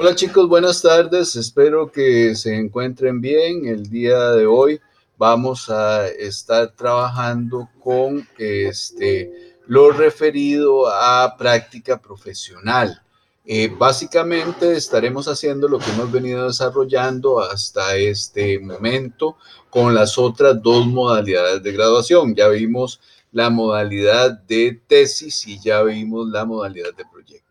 Hola chicos, buenas tardes. Espero que se encuentren bien. El día de hoy vamos a estar trabajando con lo referido a práctica profesional. Básicamente estaremos haciendo lo que hemos venido desarrollando hasta este momento con las otras dos modalidades de graduación. Ya vimos la modalidad de tesis y ya vimos la modalidad de proyecto.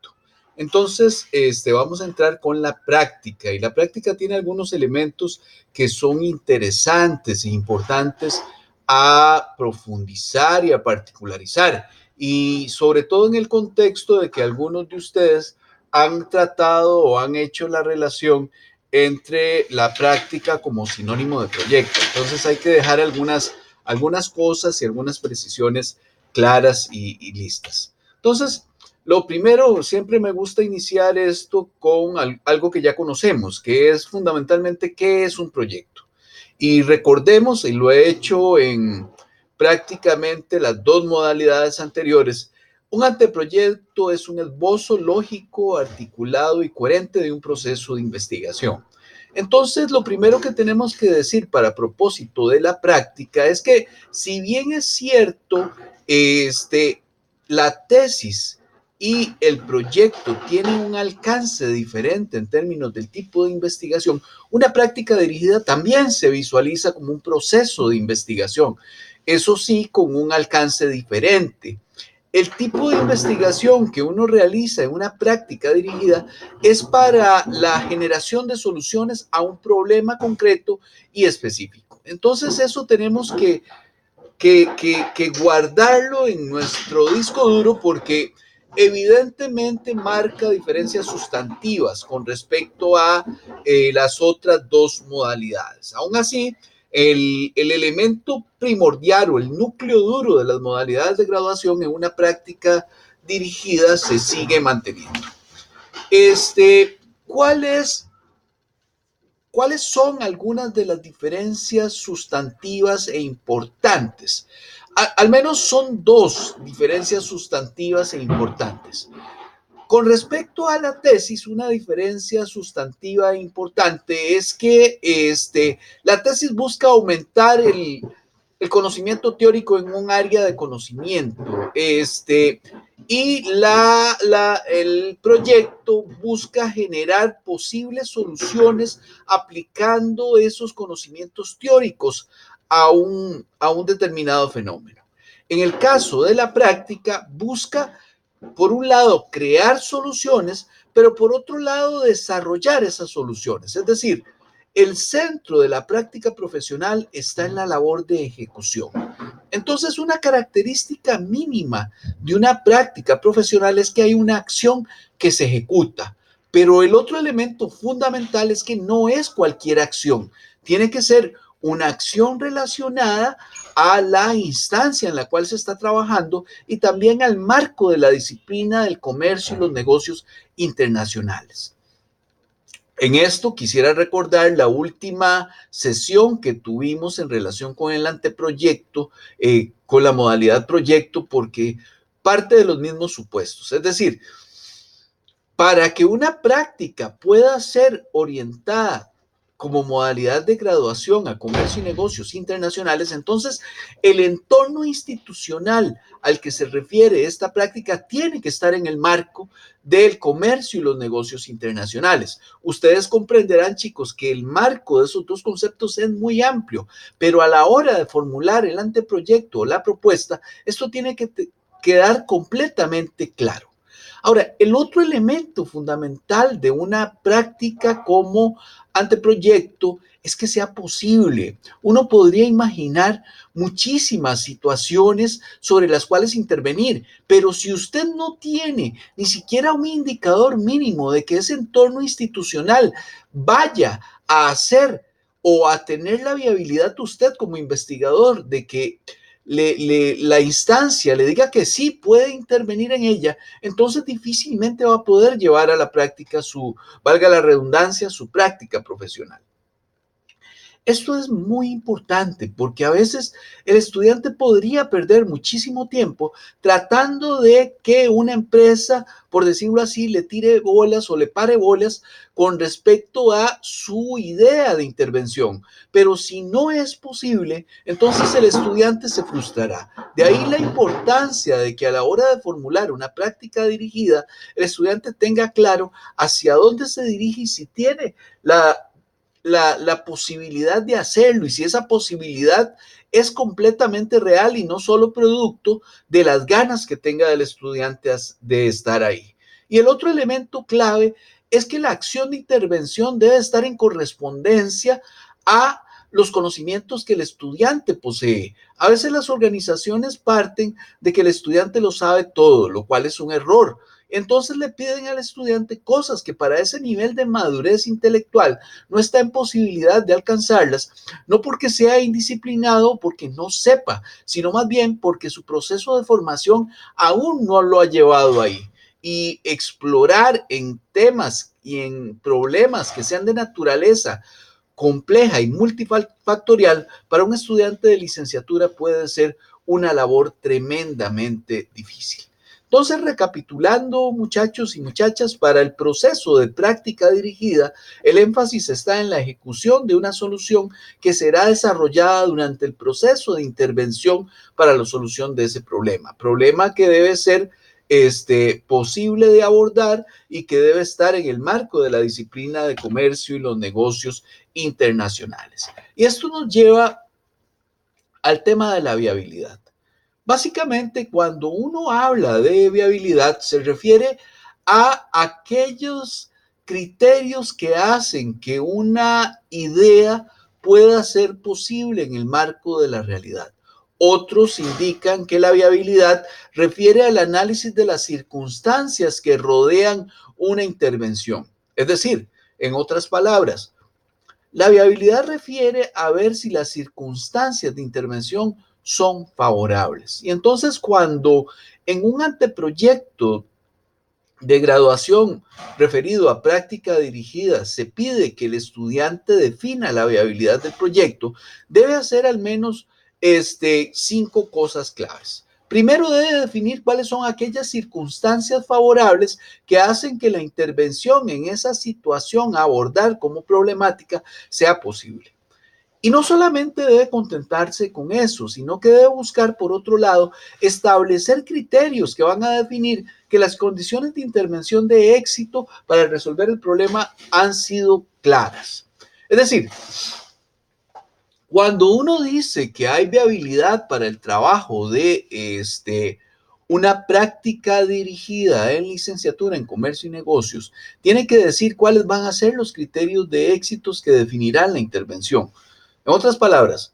Entonces, vamos a entrar con la práctica y la práctica tiene algunos elementos que son interesantes e importantes a profundizar y a particularizar. Y sobre todo en el contexto de que algunos de ustedes han tratado o han hecho la relación entre la práctica como sinónimo de proyecto. Entonces hay que dejar algunas cosas y algunas precisiones claras y listas. Entonces, lo primero, siempre me gusta iniciar esto con algo que ya conocemos, que es fundamentalmente qué es un proyecto. Y recordemos, y lo he hecho en prácticamente las dos modalidades anteriores, un anteproyecto es un esbozo lógico, articulado y coherente de un proceso de investigación. Entonces, lo primero que tenemos que decir para propósito de la práctica es que, si bien es cierto, la tesis y el proyecto tienen un alcance diferente en términos del tipo de investigación, una práctica dirigida también se visualiza como un proceso de investigación, eso sí, con un alcance diferente. El tipo de investigación que uno realiza en una práctica dirigida es para la generación de soluciones a un problema concreto y específico. Entonces eso tenemos que guardarlo en nuestro disco duro porque evidentemente marca diferencias sustantivas con respecto a las otras dos modalidades. Aún así, el elemento primordial o el núcleo duro de las modalidades de graduación en una práctica dirigida se sigue manteniendo. ¿Cuál es ¿Cuáles son algunas de las diferencias sustantivas e importantes? Al menos son dos diferencias sustantivas e importantes. Con respecto a la tesis, una diferencia sustantiva importante es que la tesis busca aumentar el conocimiento teórico en un área de conocimiento. El proyecto busca generar posibles soluciones aplicando esos conocimientos teóricos a un determinado fenómeno. En el caso de la práctica, busca, por un lado, crear soluciones, pero por otro lado, desarrollar esas soluciones. Es decir, el centro de la práctica profesional está en la labor de ejecución. Entonces, una característica mínima de una práctica profesional es que hay una acción que se ejecuta, pero el otro elemento fundamental es que no es cualquier acción, tiene que ser una acción relacionada a la instancia en la cual se está trabajando y también al marco de la disciplina del comercio y los negocios internacionales. En esto quisiera recordar la última sesión que tuvimos en relación con el anteproyecto, con la modalidad proyecto, porque parte de los mismos supuestos. Es decir, para que una práctica pueda ser orientada como modalidad de graduación a comercio y negocios internacionales, entonces el entorno institucional al que se refiere esta práctica tiene que estar en el marco del comercio y los negocios internacionales. Ustedes comprenderán, chicos, que el marco de esos dos conceptos es muy amplio, pero a la hora de formular el anteproyecto o la propuesta, esto tiene que quedar completamente claro. Ahora, el otro elemento fundamental de una práctica como anteproyecto es que sea posible. Uno podría imaginar muchísimas situaciones sobre las cuales intervenir, pero si usted no tiene ni siquiera un indicador mínimo de que ese entorno institucional vaya a hacer o a tener la viabilidad de usted como investigador de que la instancia le diga que sí puede intervenir en ella, entonces difícilmente va a poder llevar a la práctica valga la redundancia, su práctica profesional. Esto es muy importante porque a veces el estudiante podría perder muchísimo tiempo tratando de que una empresa, por decirlo así, le tire bolas o le pare bolas con respecto a su idea de intervención. Pero si no es posible, entonces el estudiante se frustrará. De ahí la importancia de que a la hora de formular una práctica dirigida, el estudiante tenga claro hacia dónde se dirige y si tiene la posibilidad de hacerlo y si esa posibilidad es completamente real y no solo producto de las ganas que tenga el estudiante de estar ahí. Y el otro elemento clave es que la acción de intervención debe estar en correspondencia a los conocimientos que el estudiante posee. A veces las organizaciones parten de que el estudiante lo sabe todo, lo cual es un error. Entonces le piden al estudiante cosas que para ese nivel de madurez intelectual no está en posibilidad de alcanzarlas, no porque sea indisciplinado o porque no sepa, sino más bien porque su proceso de formación aún no lo ha llevado ahí. Y explorar en temas y en problemas que sean de naturaleza compleja y multifactorial para un estudiante de licenciatura puede ser una labor tremendamente difícil. Entonces, recapitulando, muchachos y muchachas, para el proceso de práctica dirigida, el énfasis está en la ejecución de una solución que será desarrollada durante el proceso de intervención para la solución de ese problema que debe ser posible de abordar y que debe estar en el marco de la disciplina de comercio y los negocios internacionales. Y esto nos lleva al tema de la viabilidad. Básicamente, cuando uno habla de viabilidad, se refiere a aquellos criterios que hacen que una idea pueda ser posible en el marco de la realidad. Otros indican que la viabilidad refiere al análisis de las circunstancias que rodean una intervención. Es decir, en otras palabras, la viabilidad refiere a ver si las circunstancias de intervención son favorables. Y entonces cuando en un anteproyecto de graduación referido a práctica dirigida se pide que el estudiante defina la viabilidad del proyecto, debe hacer al menos 5 cosas claves. Primero debe definir cuáles son aquellas circunstancias favorables que hacen que la intervención en esa situación a abordar como problemática sea posible. Y no solamente debe contentarse con eso, sino que debe buscar, por otro lado, establecer criterios que van a definir que las condiciones de intervención de éxito para resolver el problema han sido claras. Es decir, cuando uno dice que hay viabilidad para el trabajo de una práctica dirigida en licenciatura en comercio y negocios, tiene que decir cuáles van a ser los criterios de éxitos que definirán la intervención. En otras palabras,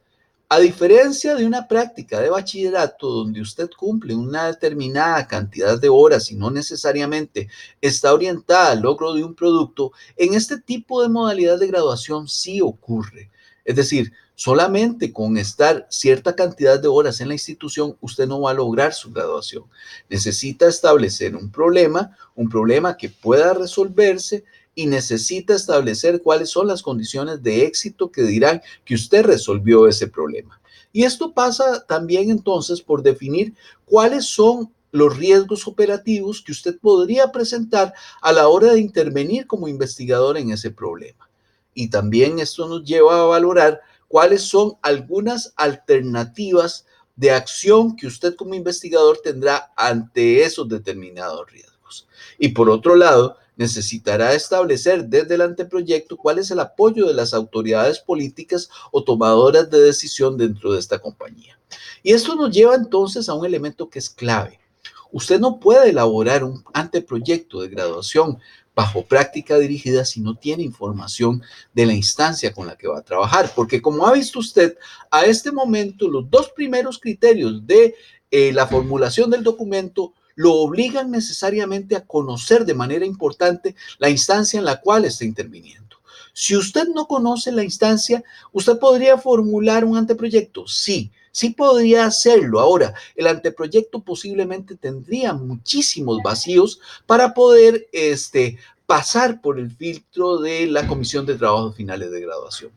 a diferencia de una práctica de bachillerato donde usted cumple una determinada cantidad de horas y no necesariamente está orientada al logro de un producto, en este tipo de modalidad de graduación sí ocurre. Es decir, solamente con estar cierta cantidad de horas en la institución, usted no va a lograr su graduación. Necesita establecer un problema que pueda resolverse y necesita establecer cuáles son las condiciones de éxito que dirán que usted resolvió ese problema. Y esto pasa también entonces por definir cuáles son los riesgos operativos que usted podría presentar a la hora de intervenir como investigador en ese problema. Y también esto nos lleva a valorar cuáles son algunas alternativas de acción que usted como investigador tendrá ante esos determinados riesgos. Y por otro lado, necesitará establecer desde el anteproyecto cuál es el apoyo de las autoridades políticas o tomadoras de decisión dentro de esta compañía. Y esto nos lleva entonces a un elemento que es clave. Usted no puede elaborar un anteproyecto de graduación bajo práctica dirigida si no tiene información de la instancia con la que va a trabajar, porque como ha visto usted, a este momento los 2 primeros criterios de la formulación del documento lo obligan necesariamente a conocer de manera importante la instancia en la cual está interviniendo. Si usted no conoce la instancia, ¿usted podría formular un anteproyecto? Sí, sí podría hacerlo. Ahora, el anteproyecto posiblemente tendría muchísimos vacíos para poder pasar por el filtro de la Comisión de Trabajos Finales de Graduación.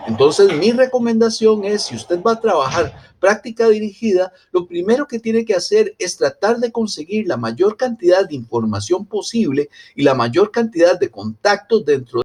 Entonces, mi recomendación es, si usted va a trabajar práctica dirigida, lo primero que tiene que hacer es tratar de conseguir la mayor cantidad de información posible y la mayor cantidad de contactos dentro